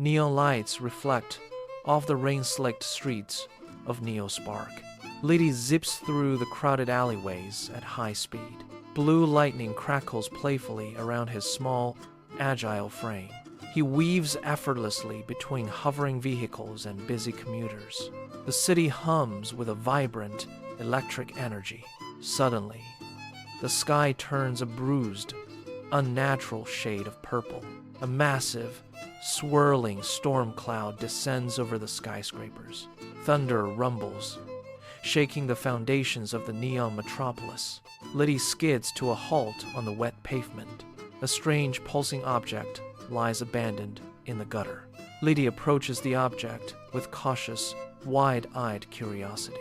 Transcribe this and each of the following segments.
Neon lights reflect off the rain-slicked streets of Neospark. Litty zips through the crowded alleyways at high speed. Blue lightning crackles playfully around his small, agile frame. He weaves effortlessly between hovering vehicles and busy commuters. The city hums with a vibrant, electric energy. Suddenly, the sky turns a bruised, unnatural shade of purple. A massive, swirling storm cloud descends over the skyscrapers. Thunder rumbles, shaking the foundations of the neon metropolis. Litty skids to a halt on the wet pavement. A strange pulsing object lies abandoned in the gutter. Litty approaches the object with cautious, wide-eyed curiosity.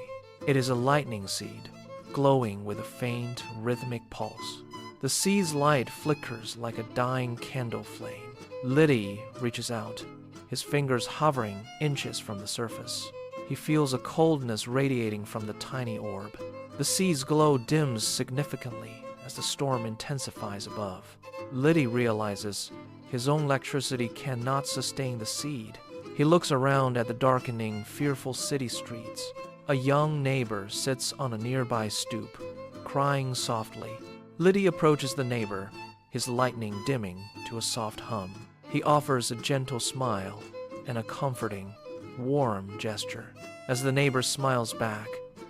It is a lightning seed, glowing with a faint, rhythmic pulse. The seed's light flickers like a dying candle flame. Litty reaches out, his fingers hovering inches from the surface. He feels a coldness radiating from the tiny orb. The seed's glow dims significantly as the storm intensifies above. Litty realizes his own electricity cannot sustain the seed. He looks around at the darkening, fearful city streets. A young neighbor sits on a nearby stoop, crying softly. Litty approaches the neighbor, his lightning dimming to a soft hum. He offers a gentle smile and a comforting, warm gesture. As the neighbor smiles back,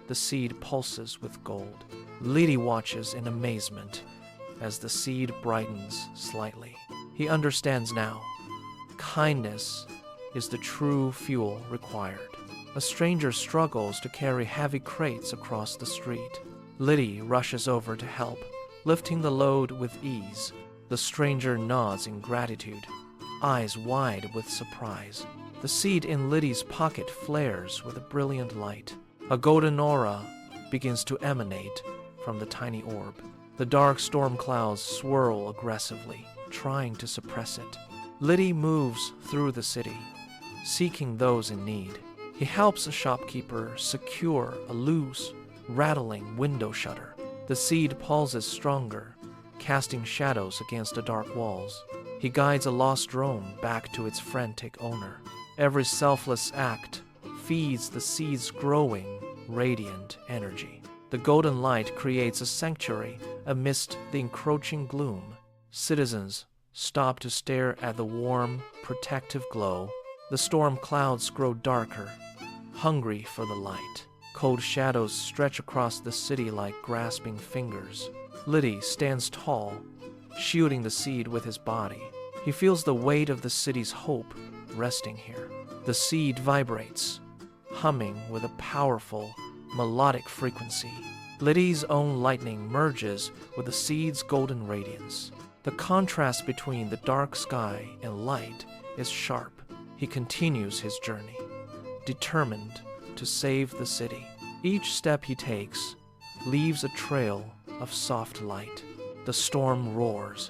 the seed pulses with gold. Litty watches in amazement as the seed brightens slightly. He understands now. Kindness is the true fuel required. A stranger struggles to carry heavy crates across the street. Litty rushes over to help, lifting the load with ease. The stranger nods in gratitude, eyes wide with surprise. The seed in Litty's pocket flares with a brilliant light. A golden aura begins to emanate from the tiny orb. The dark storm clouds swirl aggressively, trying to suppress it. Litty moves through the city, seeking those in need. He helps a shopkeeper secure a loose, rattling window shutter. The seed pulses stronger, casting shadows against the dark walls. He guides a lost drone back to its frantic owner. Every selfless act feeds the seed's growing, radiant energy. The golden light creates a sanctuary amidst the encroaching gloom. Citizens stop to stare at the warm, protective glow. The storm clouds grow darker, hungry for the light. Cold shadows stretch across the city like grasping fingers. Litty stands tall, shielding the seed with his body. He feels the weight of the city's hope resting here. The seed vibrates, humming with a powerful, melodic frequency. Litty's own lightning merges with the seed's golden radiance. The contrast between the dark sky and light is sharp. He continues his journey, determined to save the city. Each step he takes leaves a trail of soft light. The storm roars,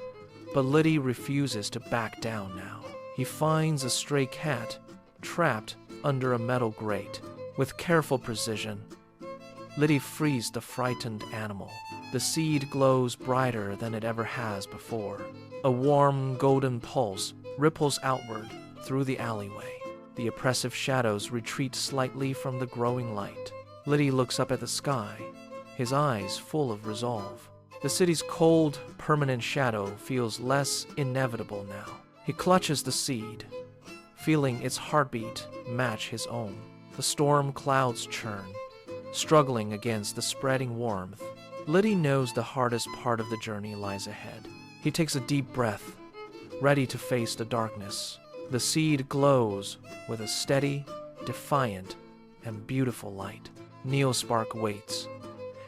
but Litty refuses to back down now. He finds a stray cat trapped under a metal grate. With careful precision, Litty frees the frightened animal. The seed glows brighter than it ever has before. A warm golden pulse ripples outward through the alleyway. The oppressive shadows retreat slightly from the growing light. Litty looks up at the sky, his eyes full of resolve. The city's cold, permanent shadow feels less inevitable now. He clutches the seed, feeling its heartbeat match his own. The storm clouds churn, struggling against the spreading warmth. Litty knows the hardest part of the journey lies ahead. He takes a deep breath, ready to face the darkness. The seed glows with a steady, defiant, and beautiful light. Neospark waits,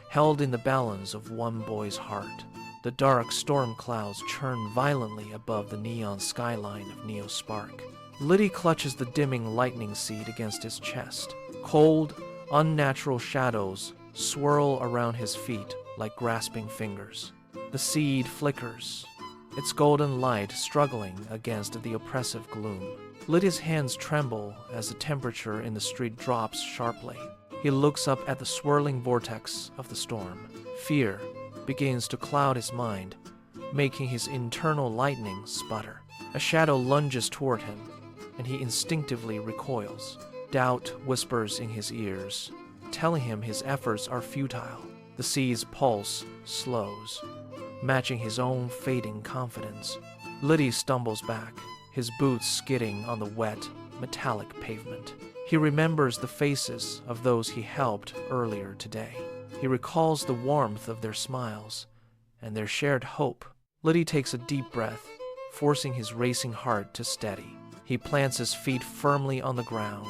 held in the balance of one boy's heart. The dark storm clouds churn violently above the neon skyline of Neospark. Litty clutches the dimming lightning seed against his chest. Cold, unnatural shadows swirl around his feet like grasping fingers. The seed flickers, its golden light struggling against the oppressive gloom. Litty's hands tremble as the temperature in the street drops sharply. He looks up at the swirling vortex of the storm. Fear begins to cloud his mind, making his internal lightning sputter. A shadow lunges toward him, and he instinctively recoils. Doubt whispers in his ears, telling him his efforts are futile. The seed's pulse slows, matching his own fading confidence. Litty stumbles back, his boots skidding on the wet, metallic pavement. He remembers the faces of those he helped earlier today. He recalls the warmth of their smiles and their shared hope. Litty takes a deep breath, forcing his racing heart to steady. He plants his feet firmly on the ground,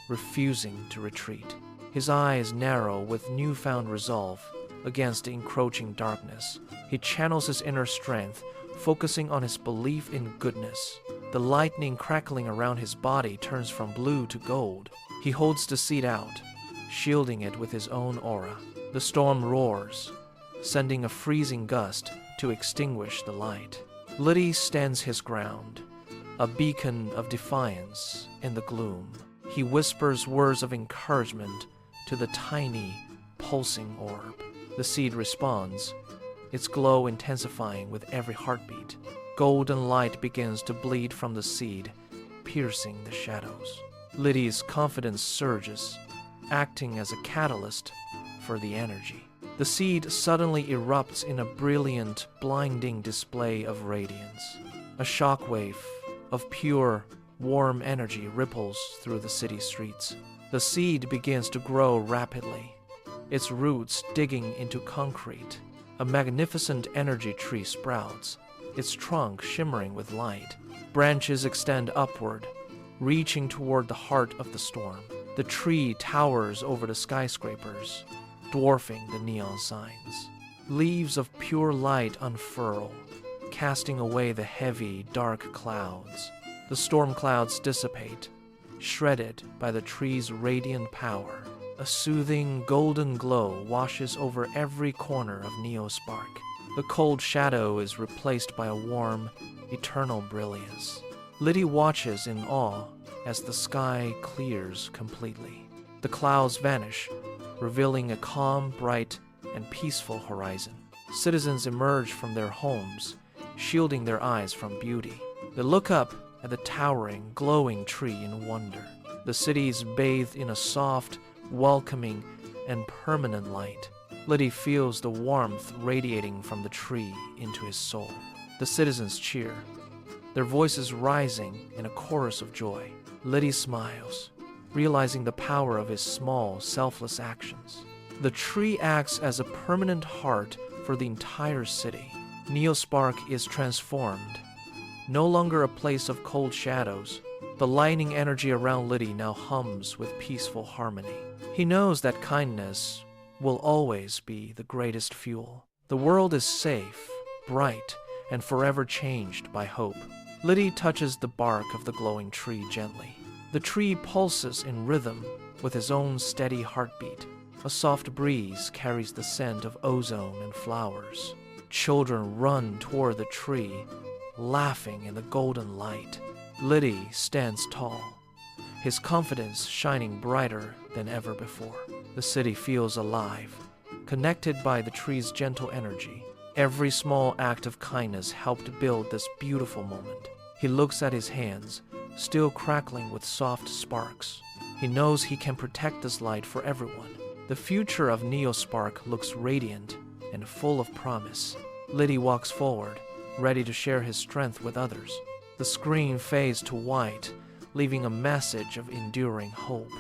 refusing to retreat. His eyes narrow with newfound resolve against the encroaching darkness. He channels his inner strength, focusing on his belief in goodness. The lightning crackling around his body turns from blue to gold. He holds the seed out, shielding it with his own aura. The storm roars, sending a freezing gust to extinguish the light. Litty stands his ground, a beacon of defiance in the gloom. He whispers words of encouragement to the tiny, pulsing orb. The seed responds, its glow intensifying with every heartbeat. Golden light begins to bleed from the seed, piercing the shadows. Litty's confidence surges, acting as a catalyst for the energy. The seed suddenly erupts in a brilliant, blinding display of radiance. A shockwave of pure, warm energy ripples through the city streets. The seed begins to grow rapidly, its roots digging into concrete. A magnificent energy tree sprouts, its trunk shimmering with light. Branches extend upward, reaching toward the heart of the storm. The tree towers over the skyscrapers, dwarfing the neon signs. Leaves of pure light unfurl, casting away the heavy, dark clouds. The storm clouds dissipate, shredded by the tree's radiant power. A soothing, golden glow washes over every corner of Neospark. The cold shadow is replaced by a warm, eternal brilliance. Litty watches in awe as the sky clears completely. The clouds vanish, revealing a calm, bright, and peaceful horizon. Citizens emerge from their homes, shielding their eyes from beauty. They look up at the towering, glowing tree in wonder. The city is bathed in a soft, welcoming, and permanent light. Litty feels the warmth radiating from the tree into his soul. The citizens cheer, their voices rising in a chorus of joy. Litty smiles, realizing the power of his small, selfless actions. The tree acts as a permanent heart for the entire city. Neospark is transformed, no longer a place of cold shadows. The lightning energy around Litty now hums with peaceful harmony. He knows that kindness will always be the greatest fuel. The world is safe, bright, and forever changed by hope. Litty touches the bark of the glowing tree gently. The tree pulses in rhythm with his own steady heartbeat. A soft breeze carries the scent of ozone and flowers. Children run toward the tree, laughing in the golden light. Litty stands tall, his confidence shining brighter than ever before. The city feels alive, connected by the tree's gentle energy. Every small act of kindness helped build this beautiful moment. He looks at his hands, still crackling with soft sparks. He knows he can protect this light for everyone. The future of Neospark looks radiant and full of promise. Litty walks forward, ready to share his strength with others. The screen fades to white, leaving a message of enduring hope.